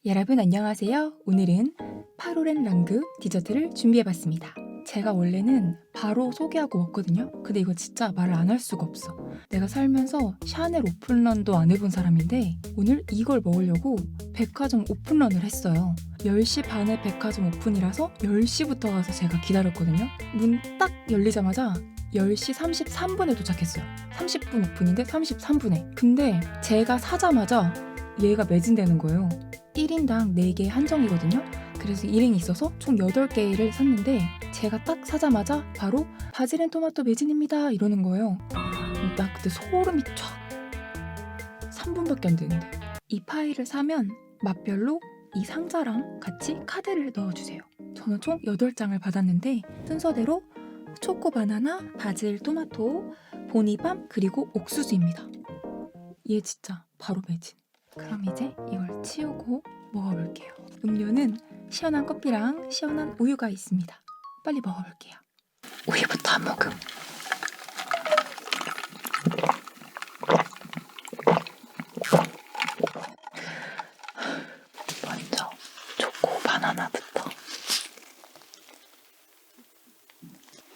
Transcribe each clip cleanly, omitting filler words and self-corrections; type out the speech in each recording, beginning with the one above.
여러분 안녕하세요. 오늘은 파로렌 랑그 디저트를 준비해봤습니다. 제가 원래는 바로 소개하고 먹거든요. 근데 이거 진짜 말을 안 할 수가 없어. 내가 살면서 샤넬 오픈런도 안 해본 사람인데 오늘 이걸 먹으려고 백화점 오픈런을 했어요. 10시 반에 백화점 오픈이라서 10시부터 가서 제가 기다렸거든요. 문 딱 열리자마자 10시 33분에 도착했어요. 30분 오픈인데 33분에. 근데 제가 사자마자 얘가 매진되는 거예요. 1인당 4개 한정이거든요. 그래서 일행이 있어서 총 8개를 샀는데 제가 딱 사자마자 바로 바질앤 토마토 매진입니다 이러는 거예요. 나 그때 소름이 쫙. 3분밖에 안 되는데. 이 파이를 사면 맛별로 이 상자랑 같이 카드를 넣어주세요. 저는 총 8장을 받았는데 순서대로 초코 바나나, 바질 토마토, 보니밤 그리고 옥수수입니다. 얘 진짜 바로 매진. 그럼 이제 이걸 치우고 먹어볼게요. 음료는 시원한 커피랑 시원한 우유가 있습니다. 빨리 먹어볼게요. 우유부터 한 모금. 먼저 초코 바나나부터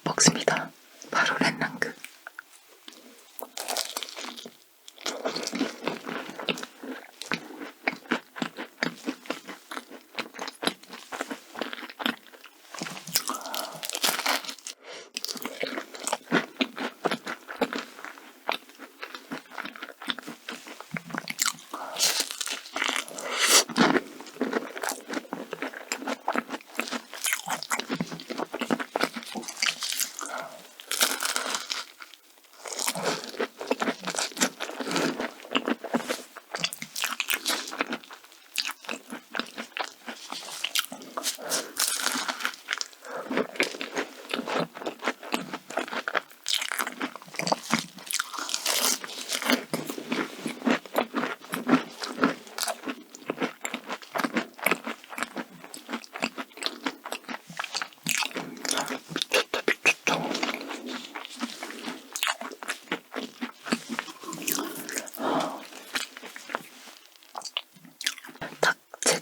먹습니다. 바로 렌랑그.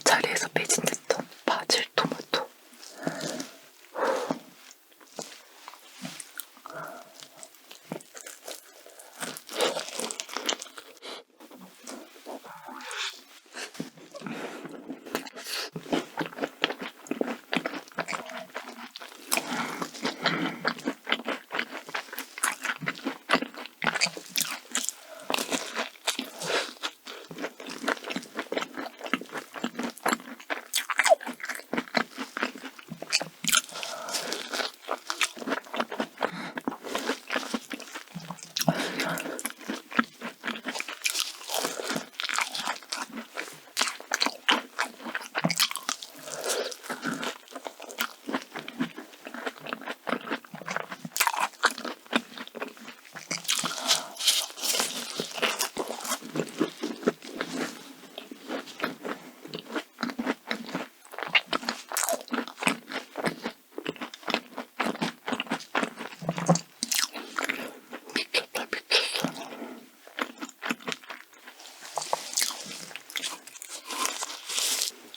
자리에서 매진됐던 바질 토마토.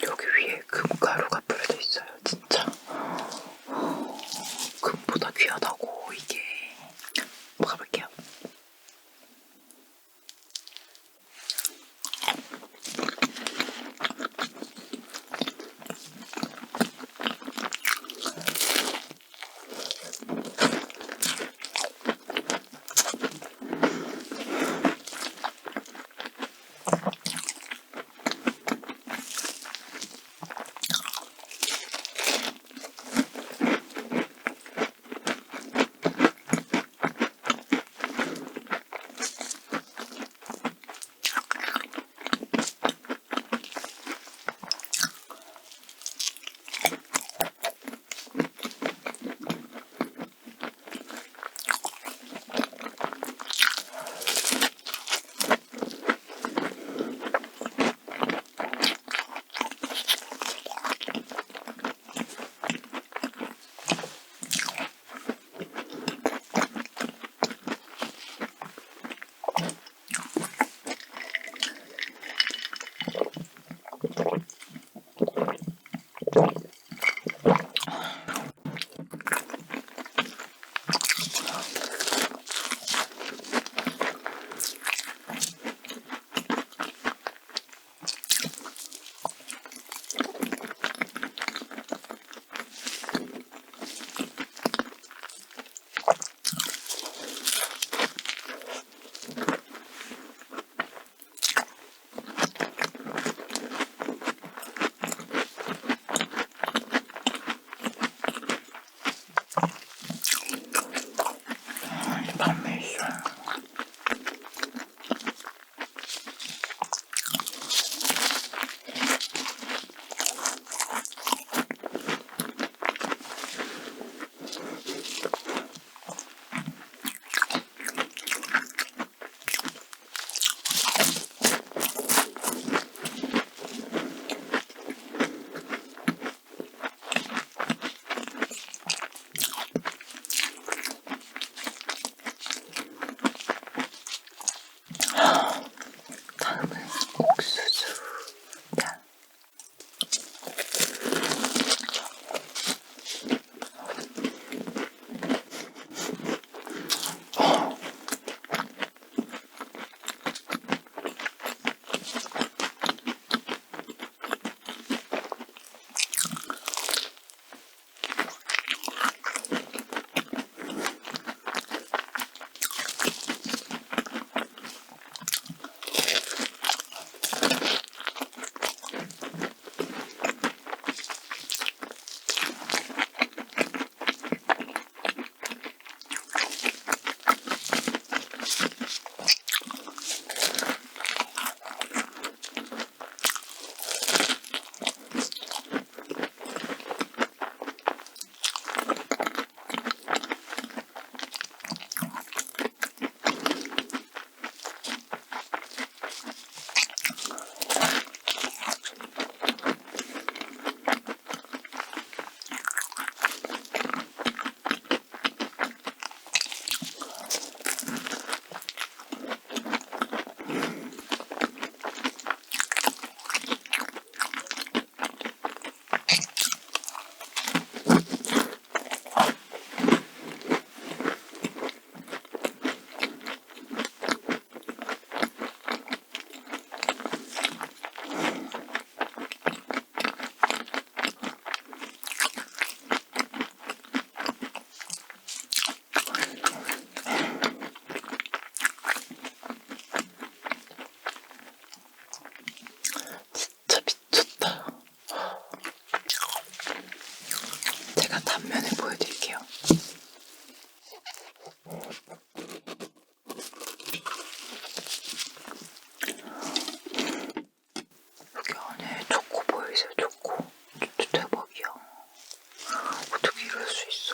여기 위에 금가루가 뿌려져 있어요. 진짜 금보다 귀하다고 이게. 먹어볼게요. 제가 단면을 보여드릴게요. 여기 안에 초코 보이세요? 초코. 진짜 대박이야. 어떻게 이럴 수 있어.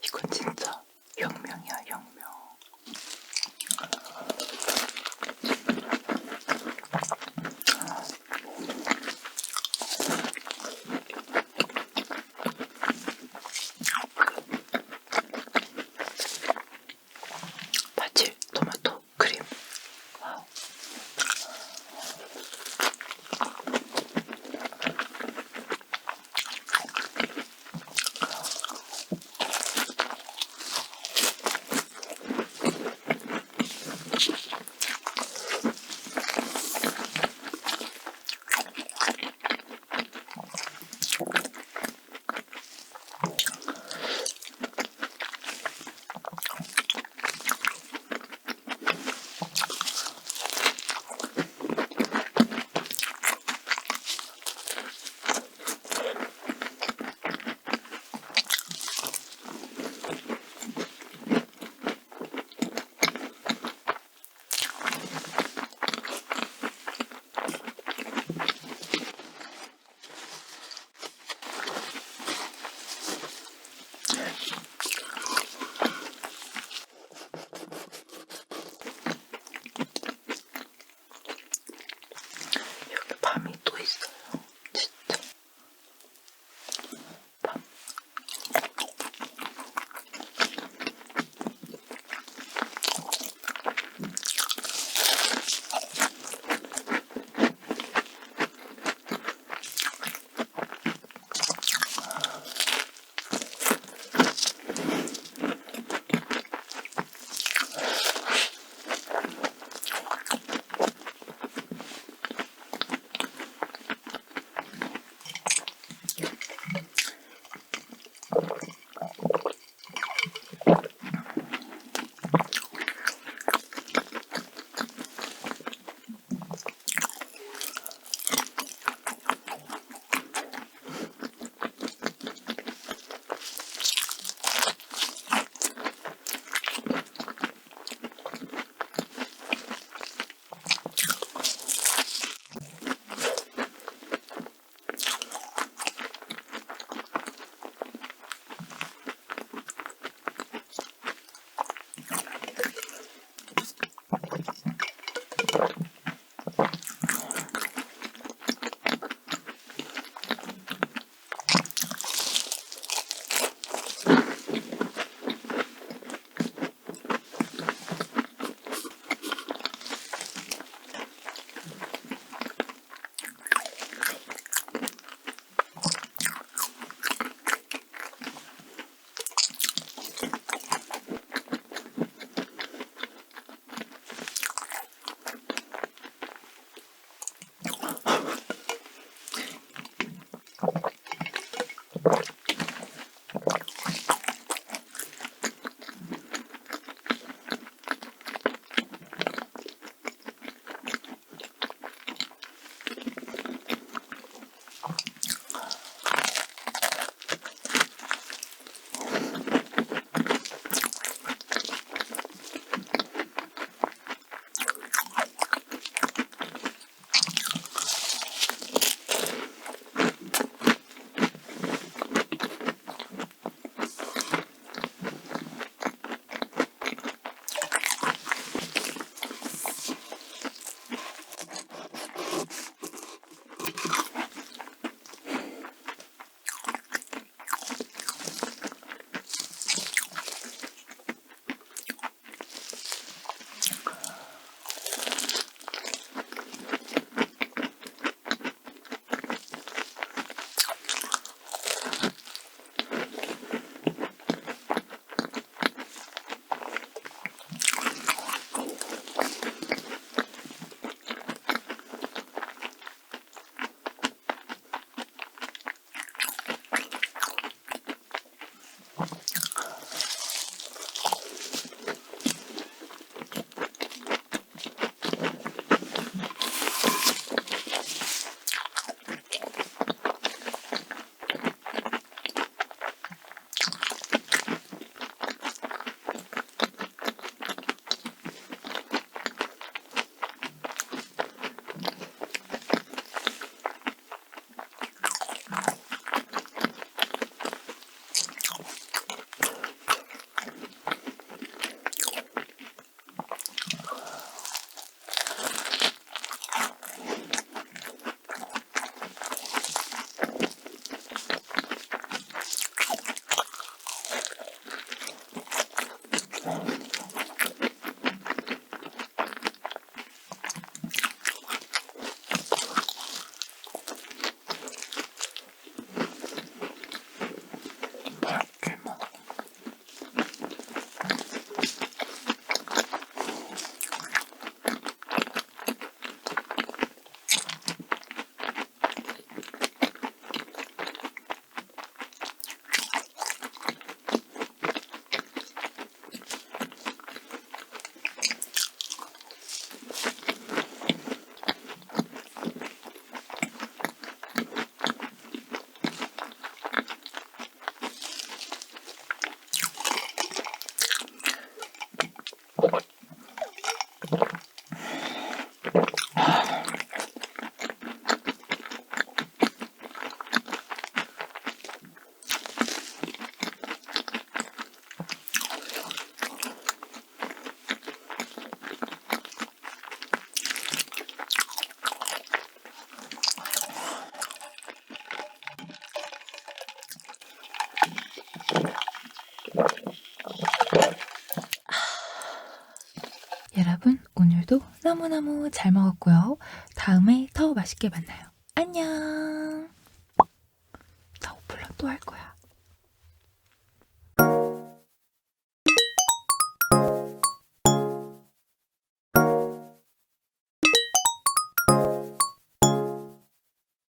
이건 진짜 혁명이야, 혁명. 바질, 토마토, 크림. 와우. 여기 밤이 또 있어요. 진짜. 밤. 여러분, 오늘도 너무너무 잘 먹었고요. 다음에 더 맛있게 만나요. 안녕. 나 오플라 또 할 거야.